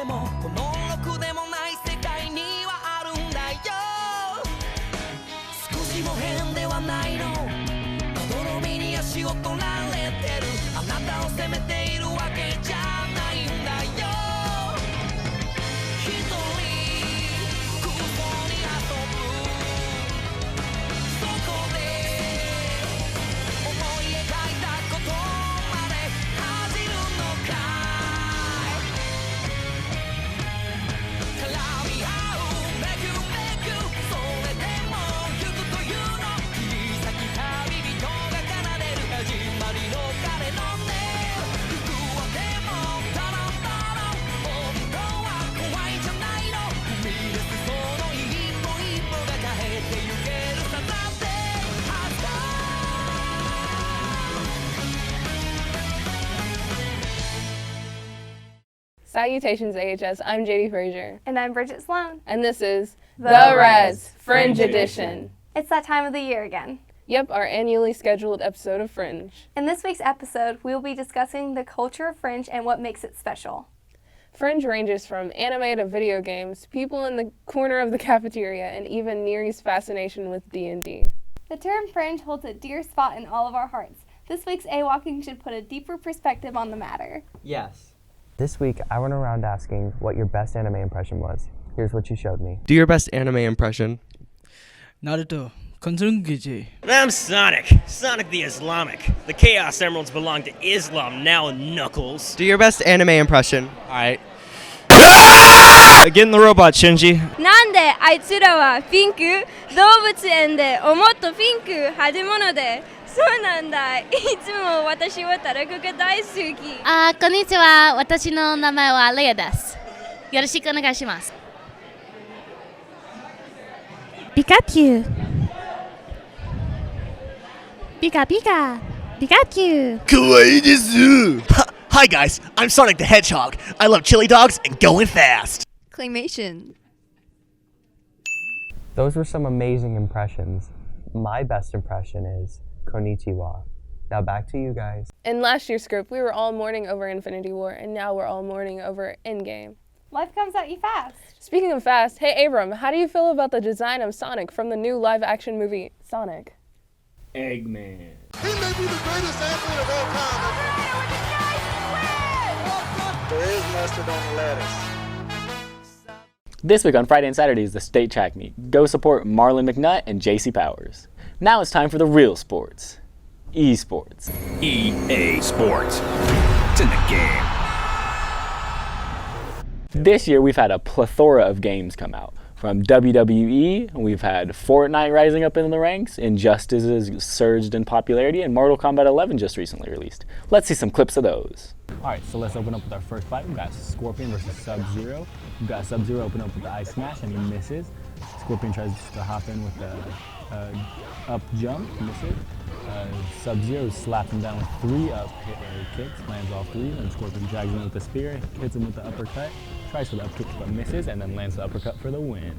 でもこのろくでもない世界にはあるんだよ少しも変ではないのまどろみに足を取られてるあなたを責めているわけじゃないんだよ一人空想に遊ぶそこで思い描いたことまで恥じるのかい絡み合うめくめくそれでも行くというの切り裂き旅人が奏でる始まりの彼の音行くわでもタランタラン本当は怖いんじゃないの踏み出すその一歩一歩が変えてゆけるさだってはずだSalutations AHS, I'm JD Frazier. And I'm Bridget Sloan. And this is The Res Fringe Edition. It's that time of the year again. Yep, our annually scheduled episode of Fringe. In this week's episode, we will be discussing the culture of Fringe and what makes it special. Fringe ranges from anime to video games, people in the corner of the cafeteria, and even Neary's fascination with D&D. The term Fringe holds a dear spot in all of our hearts. This week's A-Walking should put a deeper perspective on the matter. Yes. This week, I went around asking what your best anime impression was. Here's what you showed me. Do your best anime impression. Naruto. Konzungichi. I'm Sonic. Sonic the Islamic. The Chaos Emeralds belong to Islam now, Knuckles. Do your best anime impression. Alright. Get in the robot, Shinji. なんであいつらはピンク動物園でもっとピンク派手者でそうなんだいつも私はたらこが大好きこんにちは私の名前はレイヤですよろしくお願いしますピカピュウピカピカピカピュウ Kawaii desu. Hi guys, I'm Sonic the Hedgehog. I love chili dogs and going fast. Claymation. Those were some amazing impressions. My best impression is Konnichiwa. Now back to you guys. In last year's script, we were all mourning over Infinity War, and now we're all mourning over Endgame. Life comes at you fast. Speaking of fast, hey Abram, how do you feel about the design of Sonic from the new live-action movie, Sonic? Eggman. He may be the greatest athlete of all time. There is mustard on the lettuce. This week on Friday and Saturday is the state track meet. Go support Marlon McNutt and JC Powers. Now it's time for the real sports. Esports. EA Sports. It's in the game. This year we've had a plethora of games come out. From WWE, we've had Fortnite rising up in the ranks, Injustice has surged in popularity, and Mortal Kombat 11 just recently released. Let's see some clips of those. Alright, so let's open up with our first fight. We've got Scorpion versus Sub-Zero. We've got Sub-Zero open up with the Ice Smash, and he misses. Scorpion tries to hop in with the up jump, misses. Sub-Zero slaps him down with 3 up kicks, lands all 3, and Scorpion drags him with the spear, hits him with the uppercut, tries for the up kick but misses, and then lands the uppercut for the win.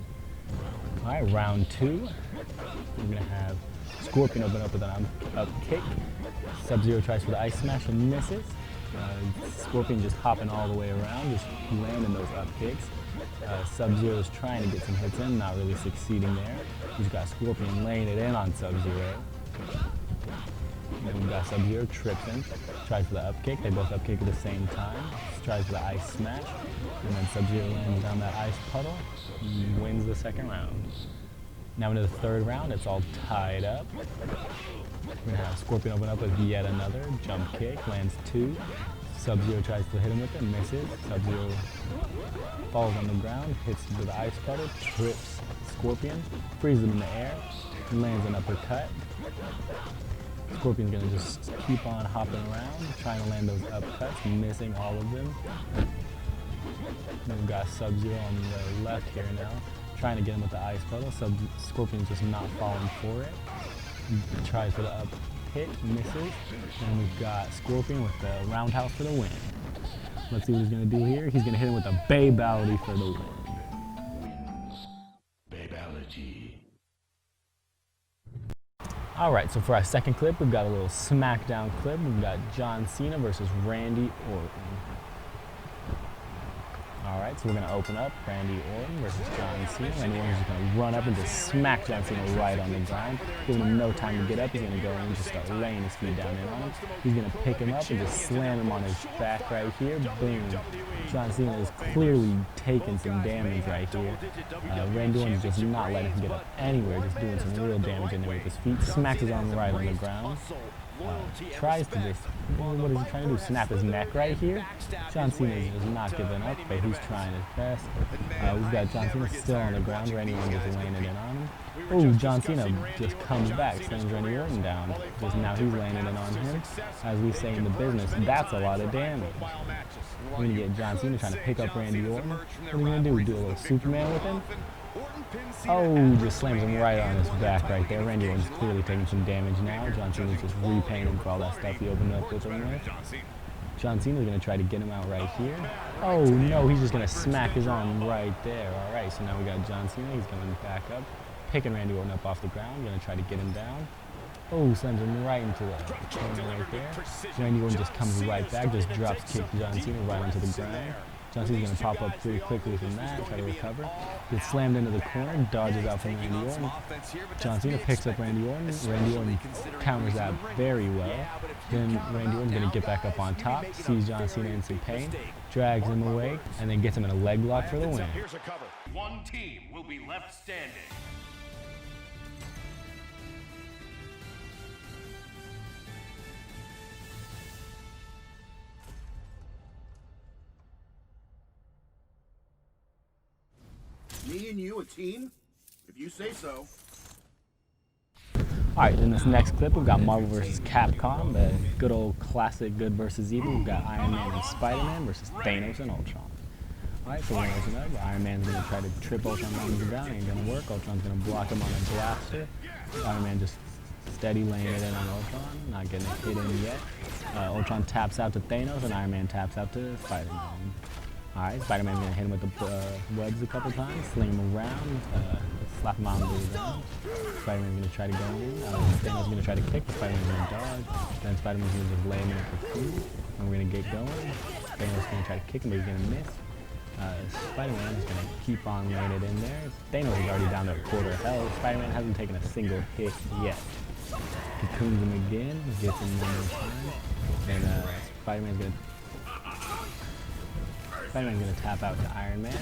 Alright, round 2. We're going to have Scorpion open up with an up kick. Sub-Zero tries for the Ice Smash and misses. Scorpion just hopping all the way around, just landing those up kicks. Sub-Zero is trying to get some hits in, not really succeeding there. We've got Scorpion laying it in on Sub-Zero. Then we've got Sub-Zero, trips in, tries for the up kick. They both up kick at the same time. Tries for the Ice Smash. And then Sub-Zero lands down that ice puddle and wins the second round. Now into the third round, it's all tied up. We're going to have Scorpion open up with yet another jump kick, lands 2. Sub-Zero tries to hit him with it, misses. Sub-Zero falls on the ground, hits with the ice puddle, trips Scorpion, freezes him in the air, lands an uppercut. Scorpion's going to just keep on hopping around, trying to land those upcuts, missing all of them. Then we've got Sub-Zero on the left here now, trying to get him with the ice puddle. Scorpion's just not falling for it. Tries for the up hit, misses. And we've got Scorpion with the roundhouse for the win. Let's see what he's going to do here. He's going to hit him with a Babality for the win. Alright, so for our second clip, we've got a little SmackDown clip. We've got John Cena versus Randy Orton. Alright, Alright, so we're going to open up Randy Orton versus John Cena. Randy Orton's just going to run up and just smack John Cena right on the ground. Giving him no time to get up. He's going to go in and just start laying his feet down in on him. He's going to pick him up and just slam him on his back right here. Boom. John Cena is clearly taking some damage right here. Randy Orton's just not letting him get up anywhere, just doing some real damage in there with his feet. Smacks his arm right on the ground. Tries to just, what is he trying to do? Snap his neck right here. John Cena is not giving up, but he's trying his best. We've got John Cena still on the ground. Randy Orton just laying it in on him. Oh, John Cena just comes back, slams Randy Orton down. Just now he's laying it in on him. As we say in the business, that's a lot of damage. We're going to get John Cena trying to pick up Randy Orton. What are we going to do? Do a little Superman with him? Oh, just slams him right on his back right there. Randy Orton's clearly taking some damage now. John Cena's just repaying him for all that stuff he opened up with him with. John Cena's going to try to get him out right here. Oh, no, he's just going to smack his arm right there. All right, so now we got John Cena. He's going back up, picking Randy Orton up off the ground. Going to try to get him down. Oh, slams him right into the corner right there. Randy Orton just comes right back, just drops kick John Cena right onto the ground. John Cena's going to pop up pretty quickly from that, try to recover. Gets slammed into the corner, dodges out from Randy Orton. John Cena picks up Randy Orton. Randy Orton counters that very well. Then Randy Orton's going to get back up on top, sees John Cena in some pain, drags him away, and then gets him in a leg lock for the win. One team will be left standing. Me and you a team? If you say so. Alright, in this next clip we've got Marvel vs. Capcom, the good old classic good versus evil. We've got Iron Man and Spider-Man versus Thanos and Ultron. Alright, so we're going to open up. Iron Man's going to try to trip Ultron runs him down. Ain't going to work. Ultron's going to block him on a blaster. Iron Man just steady laying it in on Ultron, not getting it hit in yet. Ultron taps out to Thanos and Iron Man taps out to Spider-Man. Alright, Spider-Man's going to hit him with the webs a couple times, sling him around, slap him on the ground. Spider-Man's going to try to go in. Thanos going to try to kick, but Spider-Man's going to dodge. Then Spider-Man's going to just lay him in for food. And we're going to get going. Thanos going to try to kick him, but he's going to miss. Spider-Man is going to keep on laying it in there. Thanos is already down to a quarter health. Spider-Man hasn't taken a single hit yet. Cocoons him again, gets him one more time. And Spider-Man's going to tap out to Iron Man,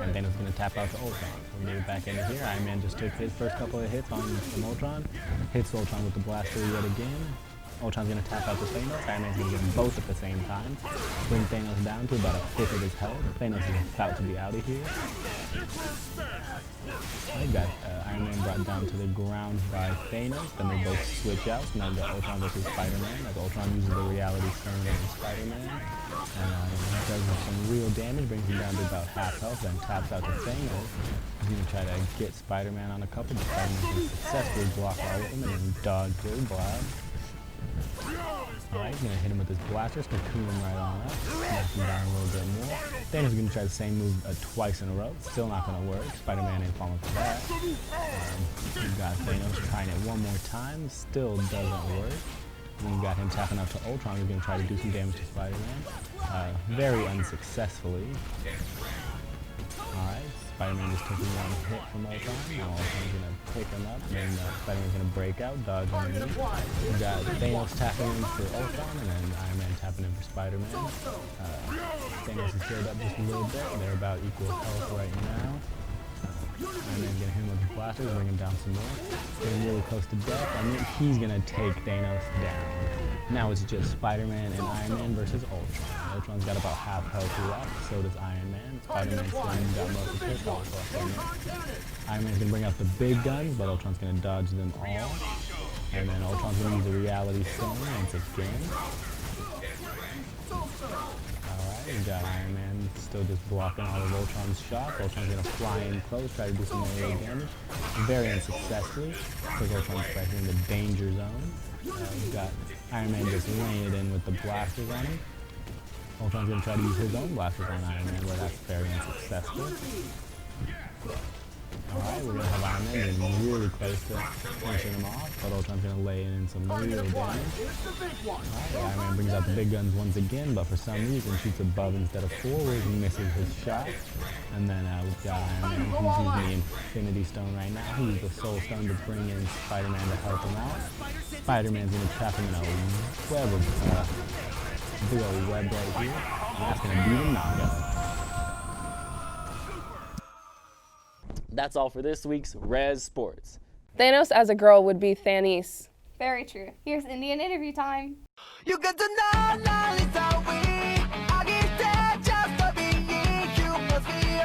and Thanos is going to tap out to Ultron. We'll get it back into here. Iron Man just took his first couple of hits from Ultron, hits Ultron with the blaster yet again. Ultron's going to tap out to Thanos. Iron Man's going to get them both at the same time. Bring Thanos down to about a fifth of his health. Thanos is about to be out of here. I got Iron Man brought down to the ground by Thanos. Then they both switch out. So now we've got Ultron versus Spider-Man. As Ultron uses the reality stone on Spider-Man. And does some real damage, brings him down to about half health, then taps out to Thanos. He's going to try to get Spider-Man on a couple, but Spider-Man's going to successfully block all of them and then dodge through, blab. Alright, he's going to hit him with his blaster, it's going to cool him right on up, knock him down a little bit more. Thanos is going to try the same move twice in a row, still not going to work. Spider-Man ain't falling for that. We've got Thanos trying it one more time, still doesn't work. Then we've got him tapping out to Ultron, who's going to try to do some damage to Spider-Man. Very unsuccessfully. Alright, Spider-Man just took one hit from Ultron. Now Ultron's going to pick him up, and Spider-Man's going to break out, dodge underneath. We've got Thanos tapping in for Ultron, and then Iron Man tapping in for Spider-Man. Thanos is healed up just a little bit. They're about equal health right now. Iron Man's going to hit him with his blaster, bring him down some more. Getting really close to death. I mean, he's going to take Thanos down. Now it's just Spider-Man and Iron Man versus Ultron. Ultron's got about half health left, so does Iron Man. Spider-Man's still got most of his health left. Iron Man's going to bring out the big guns, but Ultron's going to dodge them all. And then Ultron's going to use the reality stone once again. We've got Iron Man still just blocking all of Ultron's shots. Ultron's going to fly in close, try to do some melee damage. Very unsuccessfully, because Ultron's right here in the danger zone. We've got Iron Man just laying it in with the blasters on him. Ultron's going to try to use his own blasters on Iron Man, but that's very unsuccessful. Alright, we're going to have Iron Man getting really close to finishing him off, but Ultron's going to lay in some real damage. Alright, Iron Man brings out the big guns once again, but for some reason shoots above instead of forward and misses his shot. And then we've got Iron Man, he's using the Infinity Stone right now. He's the Soul Stone to bring in Spider-Man to help him out. Spider-Man's going to trap him in a web of, big old web right here, and that's going to be the knockout. That's all for this week's Res Sports. Thanos as a girl would be Thanis. Very true. Here's Indian interview time. You got to know it's how we I get there just to be you must be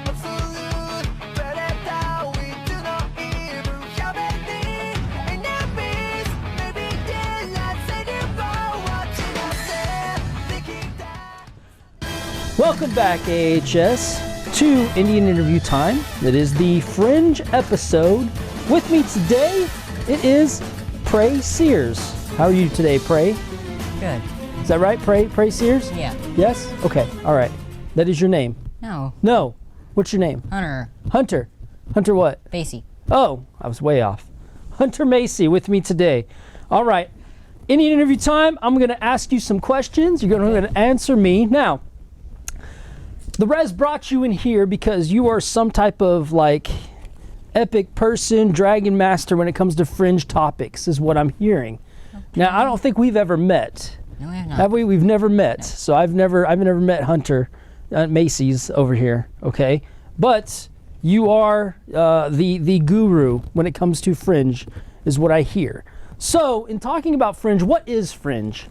absolute predator. We do not even have any enemies. Maybe daylight say about watching us there. Thinking that Welcome back, AHS, to Indian Interview Time. It is the Fringe episode. With me today, it is Prey Sears. How are you today, Prey? Good. Is that right, Prey Sears? Yeah. Yes? Okay, all right. That is your name? No. No. What's your name? Hunter. Hunter. Hunter what? Basie. Oh, I was way off. Hunter Macy with me today. All right. Indian Interview Time. I'm going to ask you some questions. You're going to answer me. Now, the Res brought you in here because you are some type of like epic person, dragon master when it comes to Fringe topics, is what I'm hearing. Okay. Now, I don't think we've ever met. No, we have not. Have we? We've never met. No. So I've never met Hunter Macy's over here. Okay, but you are the guru when it comes to Fringe, is what I hear. So, in talking about Fringe, what is Fringe?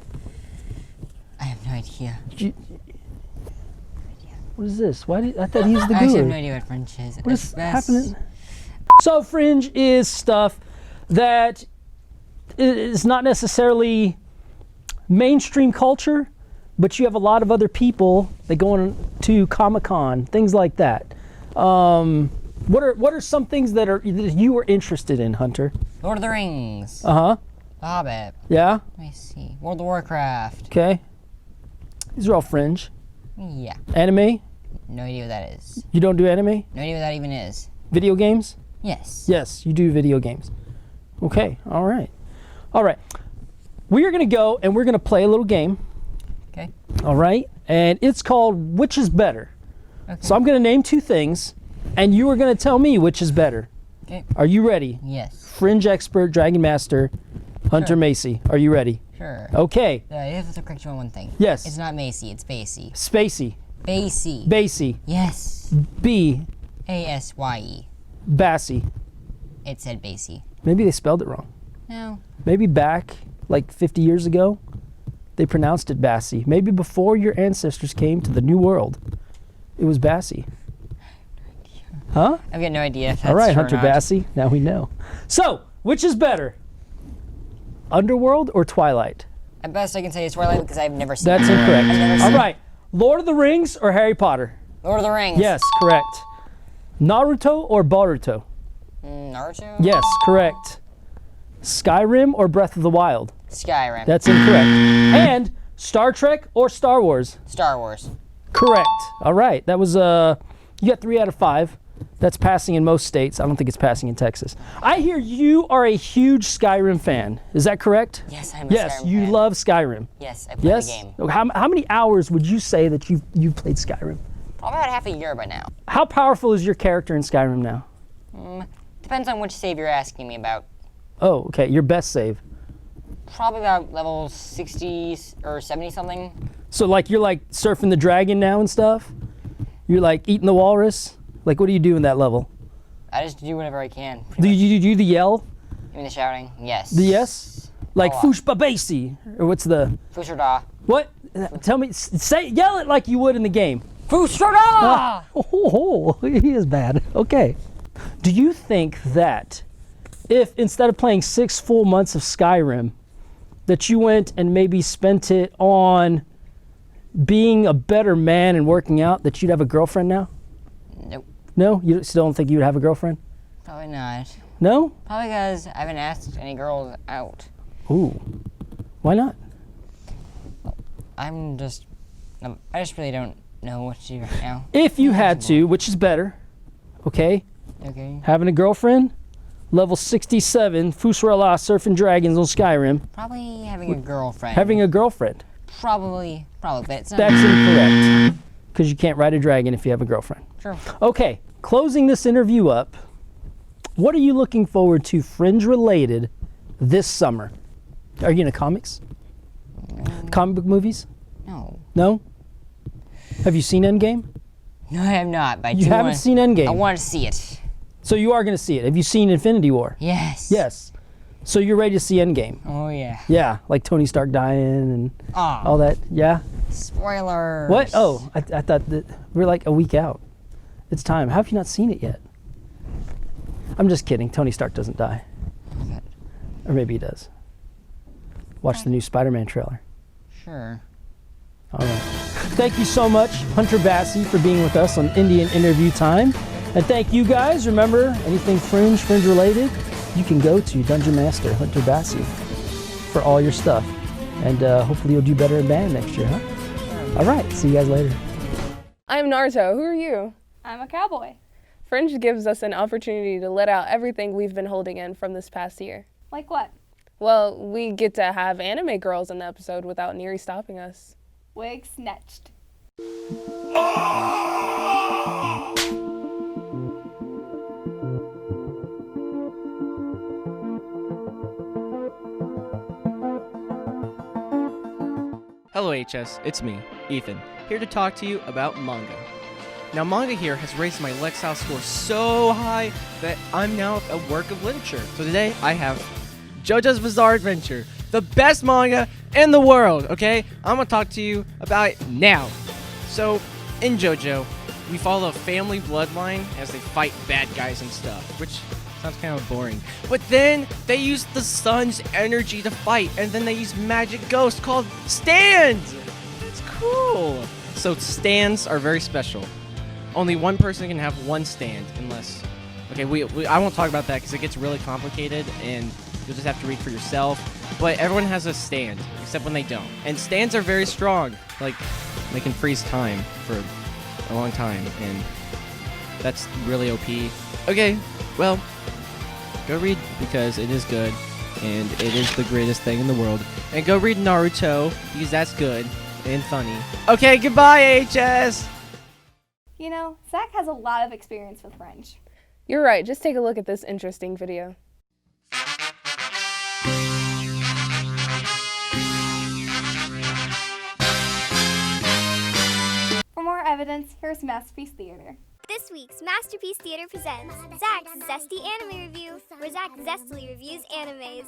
I have no idea. What is this? Why did I thought he's the guru? I actually have no idea what Fringe is. What is happening? So Fringe is stuff that is not necessarily mainstream culture, but you have a lot of other people that go on to Comic-Con, things like that. What are some things that you are interested in, Hunter? Lord of the Rings. Uh-huh. The Hobbit. Yeah? Let me see. World of Warcraft. Okay. These are all Fringe. Yeah. Anime? No idea what that is. You don't do anime? No idea what that even is. Video games? Yes. Yes, you do video games. Okay, all right. All right. We are going to go and we're going to play a little game. Okay. All right? And it's called Which is Better. Okay. So I'm going to name two things and you are going to tell me which is better. Okay. Are you ready? Yes. Fringe expert, Dragon Master, Hunter Macy. Are you ready? Sure. Okay. I have to correct you on one thing. Yes. It's not Macy, it's Basie. Spacey. Basie. Basie. Yes. B. A-S-Y-E. Bassy. It said Basie. Maybe they spelled it wrong. No. Maybe back like 50 years ago, they pronounced it Bassy. Maybe before your ancestors came to the New World, it was Bassy. Huh? I've got no idea if that's all right, true Hunter or not. Bassey. Now we know. So, which is better? Underworld or Twilight? At best I can say it's Twilight because I've never seen That's it. incorrect. I've never All seen right. Lord of the Rings or Harry Potter? Lord of the Rings. Yes, correct. Naruto or Boruto? Naruto? Yes, correct. Skyrim or Breath of the Wild? Skyrim. That's incorrect. And Star Trek or Star Wars? Star Wars. Correct. All right. That was, you got 3 out of 5. That's passing in most states. I don't think it's passing in Texas. I hear you are a huge Skyrim fan. Is that correct? Yes, I'm a Yes, Skyrim you fan. love Skyrim. Yes, I played the game. How many hours would you say that you've played Skyrim? Probably about half a year by now. How powerful is your character in Skyrim now? Depends on which save you're asking me about. Oh, okay. Your best save. Probably about level 60 or 70 something. So like you're like surfing the dragon now and stuff? You're like eating the walrus? Like what do you do in that level? I just do whatever I can. Do you do the yell? You mean the shouting? Yes. The yes? Like Fushba Basi? Or what's the... Fushada. What? Tell me, yell it like you would in the game. Fushada! Oh, he is bad. Okay. Do you think that if instead of playing 6 full months of Skyrim, that you went and maybe spent it on being a better man and working out, that you'd have a girlfriend now? Nope. No? You still don't think you would have a girlfriend? Probably not. No? Probably because I haven't asked any girls out. Ooh. Why not? I just really don't know what to do right now. If you had to, which is better, okay, Okay. Having a girlfriend? Level 67, Fusrala surfing dragons on Skyrim. Probably having a girlfriend. Having a girlfriend. Probably. That's incorrect. Because you can't ride a dragon if you have a girlfriend. True. Okay, closing this interview up, what are you looking forward to Fringe related this summer? Are you into comics? Comic book movies? No. No? Have you seen Endgame? No, I have not. But You haven't seen Endgame? I want to see it. So you are going to see it. Have you seen Infinity War? Yes. Yes. So you're ready to see Endgame? Oh, yeah. Yeah, like Tony Stark dying and all that. Yeah? Spoilers. What? Oh, I thought that we're like a week out. It's time. How have you not seen it yet? I'm just kidding. Tony Stark doesn't die. Or maybe he does. Watch the new Spider-Man trailer. Sure. All right. Thank you so much, Hunter Bassey, for being with us on Indian Interview Time. And thank you guys. Remember, anything Fringe related, you can go to Dungeon Master Hunter Bassey for all your stuff. And hopefully you'll do better in band next year, huh? All right. See you guys later. I'm Naruto. Who are you? I'm a cowboy. Fringe gives us an opportunity to let out everything we've been holding in from this past year. Like what? Well, we get to have anime girls in the episode without Neary stopping us. Wig snatched. Hello HS, it's me, Ethan, here to talk to you about manga. Now manga here has raised my Lexile score so high that I'm now a work of literature. So today I have JoJo's Bizarre Adventure, the best manga in the world, okay? I'm gonna talk to you about it now. So, in JoJo, we follow a family bloodline as they fight bad guys and stuff, which sounds kind of boring. But then they use the sun's energy to fight, and then they use magic ghosts called stands. It's cool. So stands are very special. Only one person can have one stand, unless... Okay, I won't talk about that because it gets really complicated, and you'll just have to read for yourself. But everyone has a stand, except when they don't. And stands are very strong. Like, they can freeze time for a long time, and that's really OP. Okay, well, go read because it is good, and it is the greatest thing in the world. And go read Naruto because that's good and funny. Okay, goodbye, HS! You know, Zach has a lot of experience with Fringe. You're right. Just take a look at this interesting video. For more evidence, here's Masterpiece Theater. This week's Masterpiece Theater presents Zach's Zesty Anime Review, where Zach zestily reviews animes.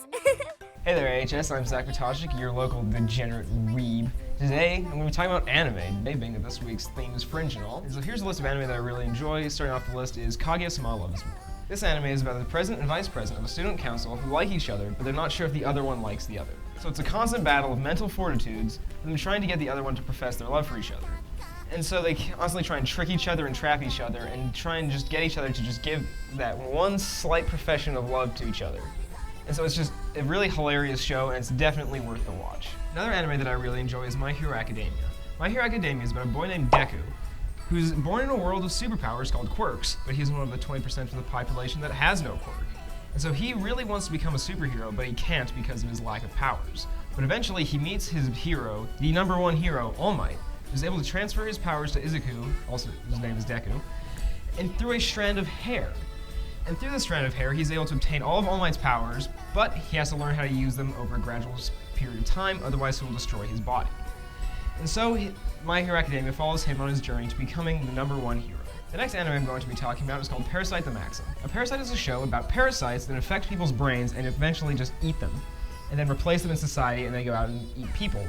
Hey there, AHS. I'm Zach Matajcik, your local degenerate weeb. Today, I'm going to be talking about anime, being that this week's theme is Fringe and all. So here's a list of anime that I really enjoy. Starting off the list is Kaguya-sama Love is War. This anime is about the president and vice president of a student council who like each other, but they're not sure if the other one likes the other. So it's a constant battle of mental fortitudes, and them trying to get the other one to profess their love for each other. And so they constantly try and trick each other and trap each other and try and just get each other to just give that one slight profession of love to each other. And so it's just a really hilarious show, and it's definitely worth the watch. Another anime that I really enjoy is My Hero Academia. My Hero Academia is about a boy named Deku, who's born in a world of superpowers called quirks, but he's one of the 20% of the population that has no quirk. And so he really wants to become a superhero, but he can't because of his lack of powers. But eventually he meets his hero, the #1 hero, All Might, who's able to transfer his powers to Izuku, also his name is Deku, and through a strand of hair. And through this strand of hair, he's able to obtain all of All Might's powers, but he has to learn how to use them over a gradual period of time, otherwise he will destroy his body. And so, My Hero Academia follows him on his journey to becoming the #1 hero. The next anime I'm going to be talking about is called Parasite the Maxim. A parasite is a show about parasites that infect people's brains and eventually just eat them, and then replace them in society, and they go out and eat people,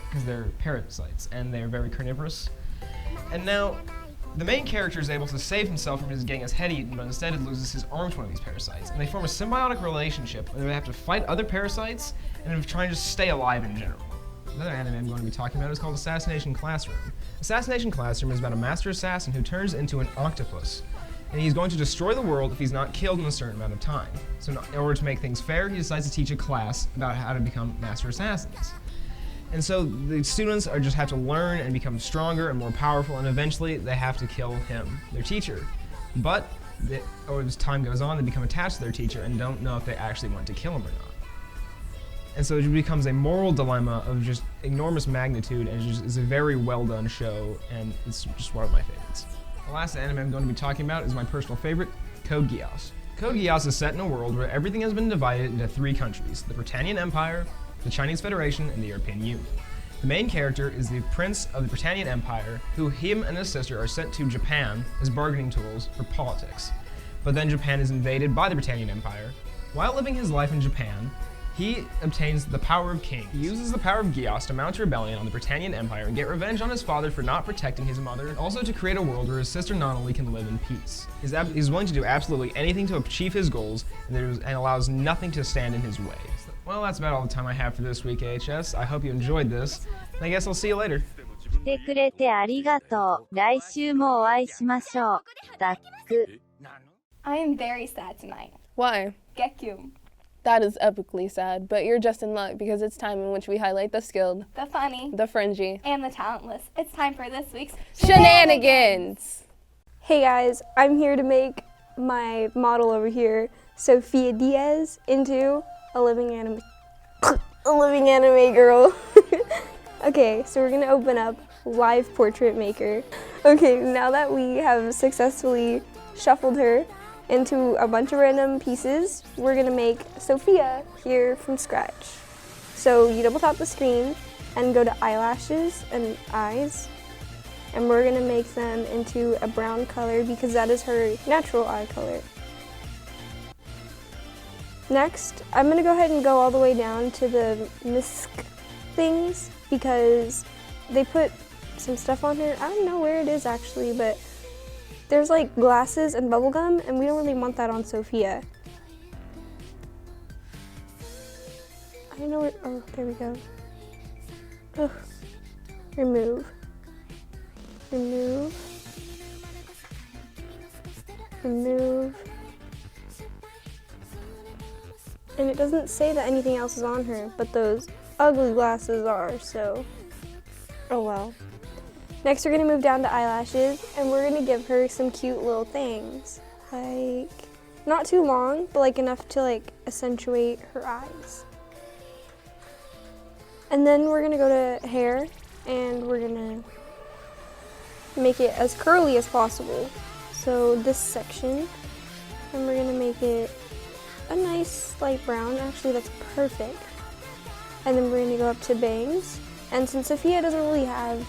because they're parasites, and they're very carnivorous. And now, the main character is able to save himself from his getting his head eaten, but instead it loses his arm to one of these parasites. And they form a symbiotic relationship where they have to fight other parasites and try and just stay alive in general. Another anime I'm going to be talking about is called Assassination Classroom. Assassination Classroom is about a master assassin who turns into an octopus. And he's going to destroy the world if he's not killed in a certain amount of time. So in order to make things fair, he decides to teach a class about how to become master assassins. And so the students just have to learn and become stronger and more powerful, and eventually they have to kill him, their teacher. But as time goes on, they become attached to their teacher and don't know if they actually want to kill him or not. And so it becomes a moral dilemma of just enormous magnitude, and it's a very well done show, and it's just one of my favorites. The last anime I'm going to be talking about is my personal favorite, Code Geass. Code Geass is set in a world where everything has been divided into 3 countries: the Britannian Empire, the Chinese Federation, and the European Union. The main character is the Prince of the Britannian Empire, who him and his sister are sent to Japan as bargaining tools for politics. But then Japan is invaded by the Britannian Empire. While living his life in Japan, he obtains the power of kings. He uses the power of Geass to mount a rebellion on the Britannian Empire and get revenge on his father for not protecting his mother, and also to create a world where his sister Nonali can live in peace. He's willing to do absolutely anything to achieve his goals, and allows nothing to stand in his way. Well, that's about all the time I have for this week, AHS. I hope you enjoyed this, and I guess I'll see you later. 来てくれてありがとう。来週もお会いしましょう。タック。I am very sad tonight. Why? Gekyum. That is epically sad, but you're just in luck because it's time in which we highlight the skilled, the funny, the fringy, and the talentless. It's time for this week's Shenanigans! Hey guys, I'm here to make my model over here, Sophia Diaz, into a living anime girl. Okay, so we're gonna open up Live Portrait Maker. Okay, now that we have successfully shuffled her into a bunch of random pieces, we're gonna make Sophia here from scratch. So you double tap the screen and go to eyelashes and eyes, and we're gonna make them into a brown color because that is her natural eye color. Next, I'm gonna go ahead and go all the way down to the misc things because they put some stuff on her. I don't know where it is actually, but there's like glasses and bubblegum, and we don't really want that on Sophia. I don't know where, oh, there we go. Ugh. Remove. Remove. Remove. And it doesn't say that anything else is on her, but those ugly glasses are, so oh well. Next we're gonna move down to eyelashes, and we're gonna give her some cute little things. Like, not too long, but like enough to like accentuate her eyes. And then we're gonna go to hair, and we're gonna make it as curly as possible. So this section, and we're gonna make it a nice light brown. Actually, that's perfect. And then we're gonna go up to bangs. And since Sophia doesn't really have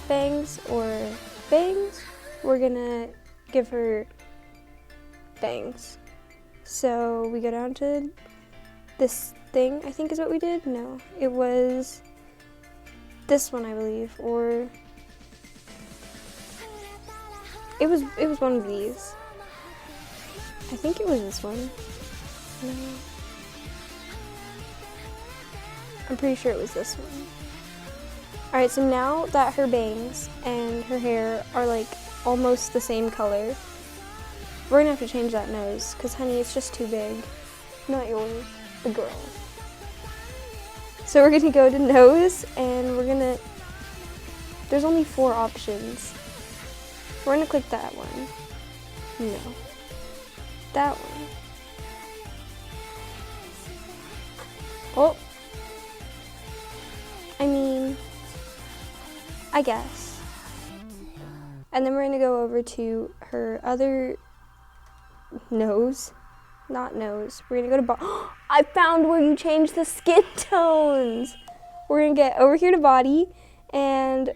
bangs or bangs, we're gonna give her bangs. So we go down to this thing, I think is what we did. No, it was this one, I believe, or it was one of these. I think it was this one. No. I'm pretty sure it was this one. Alright, so now that her bangs and her hair are like almost the same color, we're gonna have to change that nose, because honey, it's just too big. Not yours, the girl. So we're gonna go to nose, and we're gonna, there's only 4 options. We're gonna click that one. No. That one. Oh. I mean, I guess. And then we're gonna go over to her other nose. Not nose. We're gonna go to I found where you change the skin tones. We're gonna get over here to body, and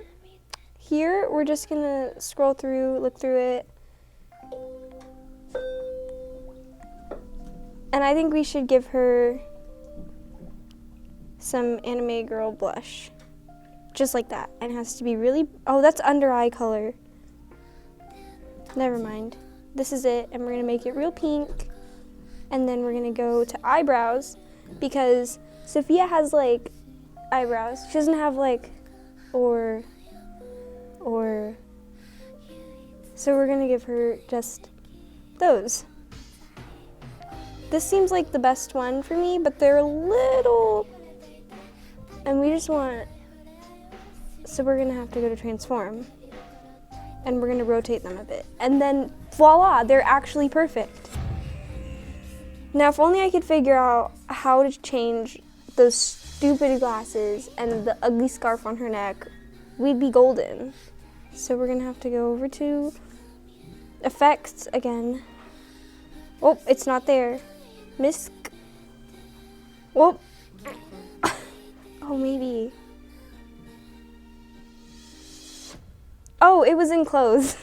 here we're just gonna scroll through, look through it. And I think we should give her some anime girl blush. Just like that. And it has to be really, oh, that's under eye color. Never mind. This is it, and we're gonna make it real pink. And then we're gonna go to eyebrows, because Sophia has like eyebrows. She doesn't have like, or. So we're gonna give her just those. This seems like the best one for me, but they're a little, and we just want, so we're gonna have to go to transform. and we're gonna rotate them a bit. And then voila, they're actually perfect. Now, if only I could figure out how to change those stupid glasses and the ugly scarf on her neck, we'd be golden. So we're gonna have to go over to effects again. Oh, it's not there. Misc. Whoop. Oh, maybe. Oh, it was in clothes.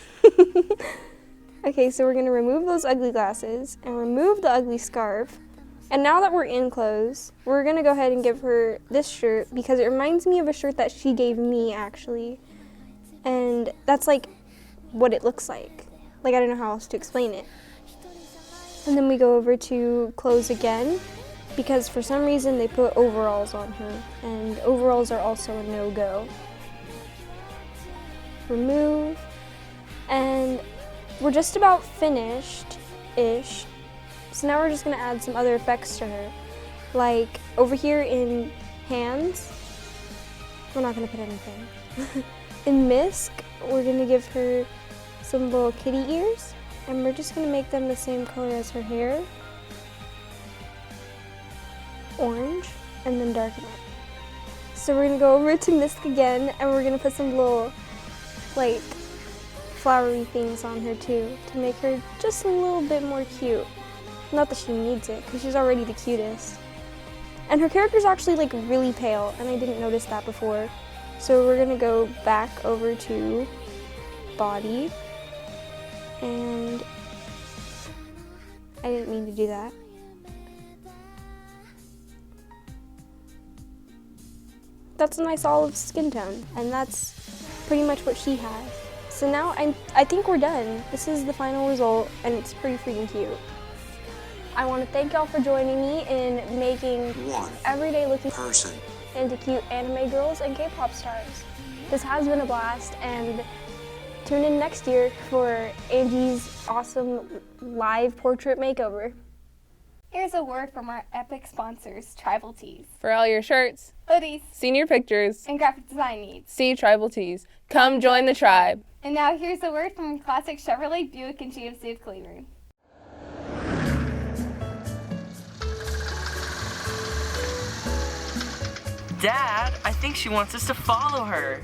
Okay, so we're gonna remove those ugly glasses and remove the ugly scarf. And now that we're in clothes, we're gonna go ahead and give her this shirt because it reminds me of a shirt that she gave me actually. And that's like what it looks like. Like, I don't know how else to explain it. And then we go over to clothes again because for some reason they put overalls on her, and overalls are also a no-go. Remove, and we're just about finished-ish. So now we're just gonna add some other effects to her. Like over here in hands, we're not gonna put anything. In Misk, we're gonna give her some little kitty ears, and we're just gonna make them the same color as her hair. Orange, and then darken it. So we're gonna go over to Misk again, and we're gonna put some little, like, flowery things on her too, to make her just a little bit more cute. Not that she needs it, because she's already the cutest. And her character's actually like really pale, and I didn't notice that before. So we're gonna go back over to body, and I didn't mean to do that. That's a nice olive skin tone, and that's pretty much what she has. So now I think we're done. This is the final result, and it's pretty freaking cute. I want to thank y'all for joining me in making everyday looking person into cute anime girls and K-pop stars. This has been a blast, and tune in next year for Angie's awesome live portrait makeover. Here's a word from our epic sponsors, Tribal Tees. For all your shirts, hoodies, senior pictures, and graphic design needs, see Tribal Tees. Come join the tribe. And now here's a word from classic Chevrolet, Buick, and GMC of Cleveland. Dad, I think she wants us to follow her.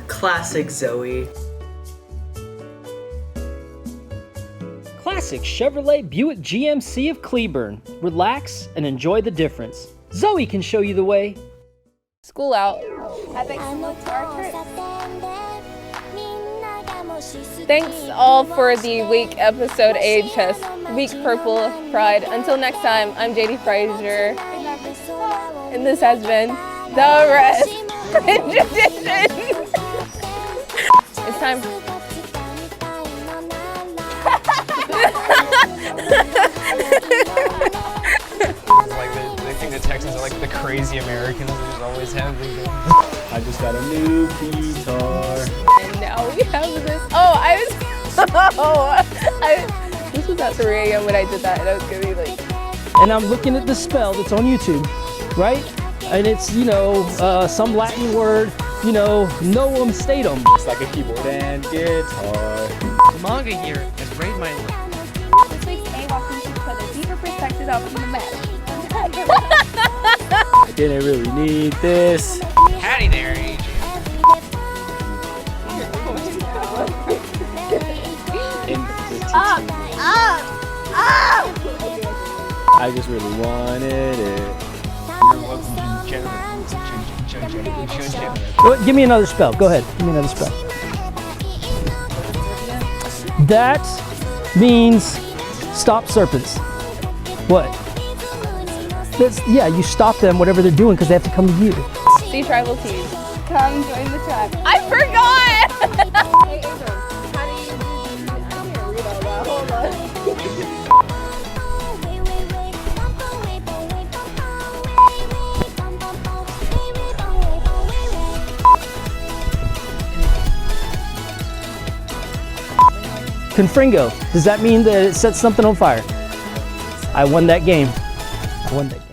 Classic Zoe. Classic Chevrolet Buick GMC of Cleburne. Relax and enjoy the difference. Zoe can show you the way. School out. Epic salute to our troops. Thanks all for the week episode AHS Week Purple Pride. Until next time, I'm JD Frazier, and this has been The Rest Fringe Edition. It's time. It's like they think the Texans are like the crazy Americans they just always have. I just got a new guitar. And now we have this. This was at 3 a.m. when I did that, and I was gonna be like. And I'm looking at the spell that's on YouTube, right? And it's, some Latin word, noum statum. It's like a keyboard and guitar. Manga here has raised my lip. This week's A-Walking should put a deeper perspective out from the match. I didn't really need this. Howdy there, AJ. I just really wanted it. Give me another spell. Go ahead. Give me another spell. That means stop serpents. What? You stop them, whatever they're doing, because they have to come to you. See Tribal Tees. Come join the tribe. I forgot! Hey, Abram, how do you do? I can't read all that. Hold on. Confringo. Does that mean that it sets something on fire? I won that game. One day.